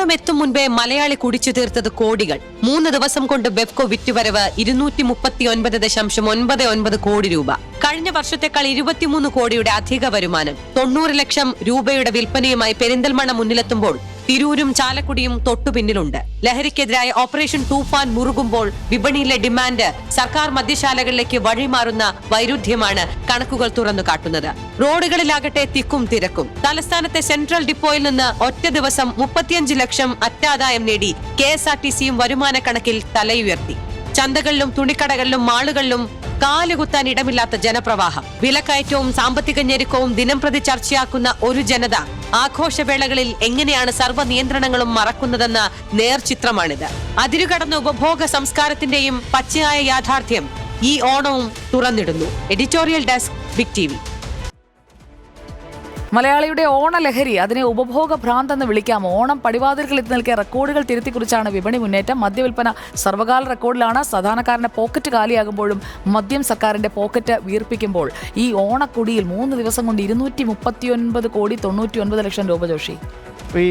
ഓണം എത്തും മുൻപേ മലയാളി കുടിച്ചു തീർത്തത് കോടികൾ. 3 ദിവസം കൊണ്ട് ബെഫ്കോ വിറ്റുവരവ് 239.99 കോടി രൂപ. കഴിഞ്ഞ വർഷത്തെക്കാൾ 23 കോടിയുടെ അധിക വരുമാനം. 90 ലക്ഷം രൂപയുടെ വിൽപ്പനയുമായി പെരിന്തൽമണ്ണ മുന്നിലെത്തുമ്പോൾ തിരൂരും ചാലക്കുടിയും തൊട്ടുപിന്നിലുണ്ട്. ലഹരിക്കെതിരായ ഓപ്പറേഷൻ തൂഫാൻ മുറുകുമ്പോൾ വിപണിയിലെ ഡിമാൻഡ് സർക്കാർ മദ്യശാലകളിലേക്ക് വഴിമാറുന്ന വൈരുദ്ധ്യമാണ് കണക്കുകൾ തുറന്നു കാട്ടുന്നത്. റോഡുകളിലാകട്ടെ തിക്കും തിരക്കും. തലസ്ഥാനത്തെ സെൻട്രൽ ഡിപ്പോയിൽ നിന്ന് ഒറ്റ ദിവസം 35 ലക്ഷം അറ്റാദായം നേടി KSRTCയും വരുമാന കണക്കിൽ തലയുയർത്തി. ചന്തകളിലും തുണിക്കടകളിലും മാളുകളിലും കാലുകുത്താൻ ഇടമില്ലാത്ത ജനപ്രവാഹം. വിലക്കയറ്റവും സാമ്പത്തിക ഞെരുക്കവും ദിനംപ്രതി ചർച്ചയാക്കുന്ന ഒരു ജനത ആഘോഷവേളകളിൽ എങ്ങനെയാണ് സർവ്വ നിയന്ത്രണങ്ങളും മറക്കുന്നതെന്ന നേർചിത്രമാണിത്. അതിരുകടന്ന ഉപഭോഗ സംസ്കാരത്തിന്റെയും പച്ചയായ യാഥാർത്ഥ്യം ഈ ഓണവും തുറന്നിടുന്നു. Editorial desk, big TV. മലയാളിയുടെ ഓണലഹരി, അതിനെ ഉപഭോഗ ഭ്രാന്തെന്ന് വിളിക്കാം. ഓണം പടിവാതിൽക്കൽ എത്തി നിൽക്കിയ റെക്കോർഡുകൾ തിരുത്തിക്കുറിച്ചാണ് വിപണി മുന്നേറ്റം. മദ്യവിൽപ്പന സർവകാല റെക്കോർഡിലാണ്. സാധാരണക്കാരന്റെ പോക്കറ്റ് കാലിയാകുമ്പോഴും മദ്യം സർക്കാരിന്റെ പോക്കറ്റ് വീർപ്പിക്കുമ്പോൾ ഈ ഓണക്കുടിയിൽ 3 ദിവസം കൊണ്ട് 239.99 ലക്ഷം രൂപ. ജോഷി, ഈ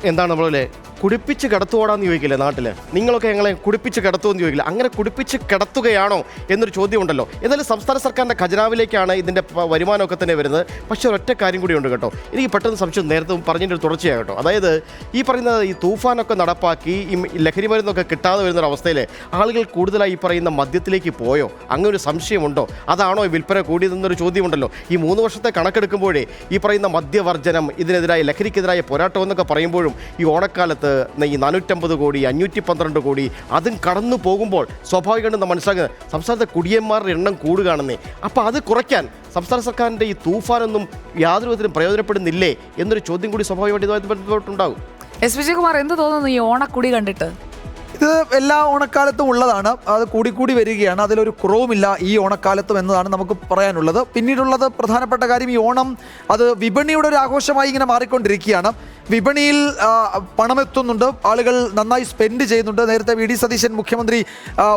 എന്താണ് നമ്മളല്ലേ കുടിപ്പിച്ച് കിടത്തുവോടാന്ന് ചോദിക്കില്ലേ നാട്ടിൽ? നിങ്ങളൊക്കെ ഞങ്ങളെ കുടിപ്പിച്ച് കിടത്തുമെന്ന് ചോദിക്കില്ല. അങ്ങനെ കുടിപ്പിച്ച് കിടത്തുകയാണോ എന്നൊരു ചോദ്യമുണ്ടല്ലോ. എന്നാലും സംസ്ഥാന സർക്കാരിൻ്റെ ഖജനാവിലേക്കാണ് ഇതിൻ്റെ വരുമാനമൊക്കെ തന്നെ വരുന്നത്. പക്ഷേ ഒരൊറ്റ കാര്യം കൂടി ഉണ്ട് കേട്ടോ, എനിക്ക് പെട്ടെന്ന് സംശയം നേരത്തെ പറഞ്ഞതിൻ്റെ ഒരു തുടർച്ചയാണ് കേട്ടോ. അതായത് ഈ പറയുന്ന ഈ തൂഫാനൊക്കെ നടപ്പാക്കി ഈ ലഹരി മരുന്നൊക്കെ കിട്ടാതെ വരുന്നൊരവസ്ഥയിൽ ആളുകൾ കൂടുതലായി ഈ പറയുന്ന മദ്യത്തിലേക്ക് പോയോ? അങ്ങനെ ഒരു സംശയമുണ്ടോ? അതാണോ ഈ വിൽപ്പന കൂടിയതെന്നൊരു ചോദ്യമുണ്ടല്ലോ. ഈ 3 വർഷത്തെ കണക്കെടുക്കുമ്പോഴേ ഈ പറയുന്ന മദ്യവർജനം, ഇതിനെതിരായ ലഹരിക്കെതിരായ പോരാട്ടം എന്നൊക്കെ പറയുമ്പോഴും ഈ ഓണക്കാലത്ത് ഈ 450 കോടി 512 കോടി അതും കടന്നു പോകുമ്പോൾ സ്വാഭാവികമായിട്ടും നമ്മൾ മനസ്സിലാക്കുന്നത് സംസ്ഥാനത്തെ കുടിയന്മാരുടെ എണ്ണം കൂടുകയാണെന്നേ. അപ്പോൾ അത് കുറയ്ക്കാൻ സംസ്ഥാന സർക്കാരിൻ്റെ ഈ തൂഫാനൊന്നും യാതൊരു വിധത്തിലും പ്രയോജനപ്പെടുന്നില്ലേ എന്നൊരു ചോദ്യം കൂടി സ്വാഭാവികമായിട്ട് ബന്ധപ്പെട്ടുണ്ടാകും. എസ് വിജയകുമാർ, എന്ത് തോന്നുന്നു ഈ ഓണക്കുടി കണ്ടിട്ട്? ഇത് എല്ലാ ഓണക്കാലത്തും ഉള്ളതാണ്. അത് കൂടിക്കൂടി വരികയാണ്. അതിലൊരു കുറവുമില്ല ഈ ഓണക്കാലത്തും എന്നതാണ് നമുക്ക് പറയാനുള്ളത്. പിന്നീടുള്ളത് പ്രധാനപ്പെട്ട കാര്യം, ഈ ഓണം അത് വിപണിയുടെ ഒരു ആഘോഷമായി ഇങ്ങനെ മാറിക്കൊണ്ടിരിക്കുകയാണ്. വിപണിയിൽ പണമെത്തുന്നുണ്ട്, ആളുകൾ നന്നായി സ്പെൻഡ് ചെയ്യുന്നുണ്ട്. നേരത്തെ VD സതീശൻ മുഖ്യമന്ത്രി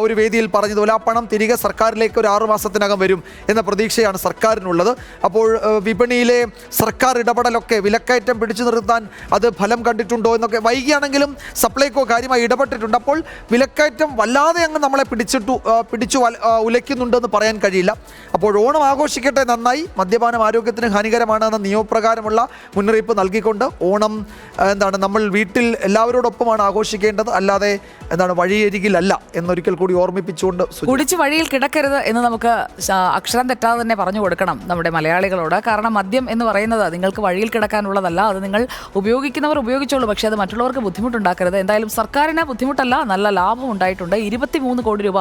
ഒരു വേദിയിൽ പറഞ്ഞതുപോലെ ആ പണം തിരികെ സർക്കാരിലേക്ക് ഒരു 6 മാസത്തിനകം വരും എന്ന പ്രതീക്ഷയാണ് സർക്കാരിനുള്ളത്. അപ്പോൾ വിപണിയിലെ സർക്കാർ ഇടപെടലൊക്കെ വിലക്കയറ്റം പിടിച്ചു നിർത്താൻ അത് ഫലം കണ്ടിട്ടുണ്ടോ എന്നൊക്കെ വൈകിയാണെങ്കിലും സപ്ലൈകോ കാര്യമായി ഇടപെട്ടിട്ടുണ്ട്. അപ്പോൾ വിലക്കയറ്റം വല്ലാതെ അങ്ങ് നമ്മളെ പിടിച്ചു ഉലയ്ക്കുന്നുണ്ടെന്ന് പറയാൻ കഴിയില്ല. അപ്പോൾ ഓണം ആഘോഷിക്കട്ടെ, നന്നായി. മദ്യപാനം ആരോഗ്യത്തിന് ഹാനികരമാണ് എന്ന നിയമപ്രകാരമുള്ള മുന്നറിയിപ്പ് നൽകിക്കൊണ്ട് ഓണം നമ്മൾ വീട്ടിൽ എല്ലാവരോടൊപ്പമാണ് ആഘോഷിക്കേണ്ടത്, അല്ലാതെ വഴിയരികിലല്ല എന്നൊരിക്കൽ കൂടി ഓർമ്മിപ്പിച്ചുകൊണ്ട് കുടിച്ച് വഴിയിൽ കിടക്കരുത് എന്ന് നമുക്ക് അക്ഷരം തെറ്റാതെ തന്നെ പറഞ്ഞു കൊടുക്കണം നമ്മുടെ മലയാളികളോട്. കാരണം മദ്യം എന്ന് പറയുന്നത് നിങ്ങൾക്ക് വഴിയിൽ കിടക്കാനുള്ളതല്ല. അത് നിങ്ങൾ ഉപയോഗിക്കുന്നവർ ഉപയോഗിച്ചോളൂ, പക്ഷേ അത് മറ്റുള്ളവർക്ക് ബുദ്ധിമുട്ടുണ്ടാക്കരുത്. എന്തായാലും സർക്കാരിന് ബുദ്ധിമുട്ടല്ല, നല്ല ലാഭം ഉണ്ടായിട്ടുണ്ട്. 23 കോടി രൂപ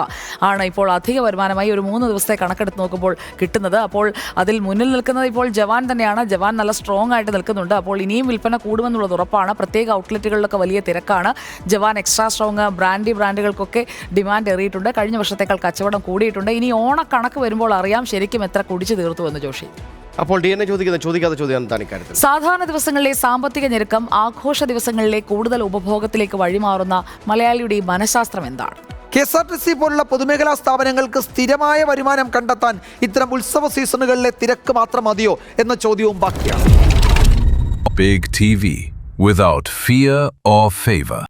ആണ് ഇപ്പോൾ അധിക വരുമാനമായി ഒരു 3 ദിവസത്തെ കണക്കെടുത്ത് നോക്കുമ്പോൾ കിട്ടുന്നത്. അപ്പോൾ അതിൽ മുന്നിൽ നിൽക്കുന്നത് ഇപ്പോൾ ജവാൻ തന്നെയാണ്. ജവാൻ നല്ല സ്ട്രോങ് ആയിട്ട് നിൽക്കുന്നുണ്ട്. അപ്പോൾ ഇനിയും വിൽപ്പന കൂടുമെന്നുള്ളത് ഉറപ്പാണ്. പ്രത്യേക ഔട്ട്ലെറ്റുകളിലൊക്കെ വലിയ തിരക്കാണ്. ജവാൻ എക്സ്ട്രാ സ്ട്രോങ് ബ്രാൻഡുകൾക്കൊക്കെ ഡിമാൻഡ് ഏറിയിട്ടുണ്ട്. കഴിഞ്ഞ വർഷത്തേക്കാൾ കച്ചവടം കൂടിയിട്ടുണ്ട്. ഇനി ഓണക്കണക്ക് വരുമ്പോൾ അറിയാം ശരിക്കും എത്ര കുടിച്ചു തീർത്തു എന്ന്. ജോഷി, അപ്പോൾ DNA ചോദിക്കാത്ത ചോദ്യം സാധാരണ ദിവസങ്ങളിലെ സാമ്പത്തിക ഞെരുക്കം ആഘോഷ ദിവസങ്ങളിലെ കൂടുതൽ ഉപഭോഗത്തിലേക്ക് വഴിമാറുന്ന മലയാളിയുടെ ഈ മനഃശാസ്ത്രം എന്താണ്? KSRTC പോലുള്ള പൊതുമേഖലാ സ്ഥാപനങ്ങൾക്ക് സ്ഥിരമായ വരുമാനം കണ്ടെത്താൻ ഇത്തരം ഉത്സവ സീസണുകളിലെ തിരക്ക് മാത്രം മതിയോ എന്ന ചോദ്യവും ബാക്കിയാണ്. Big TV, without fear or favor.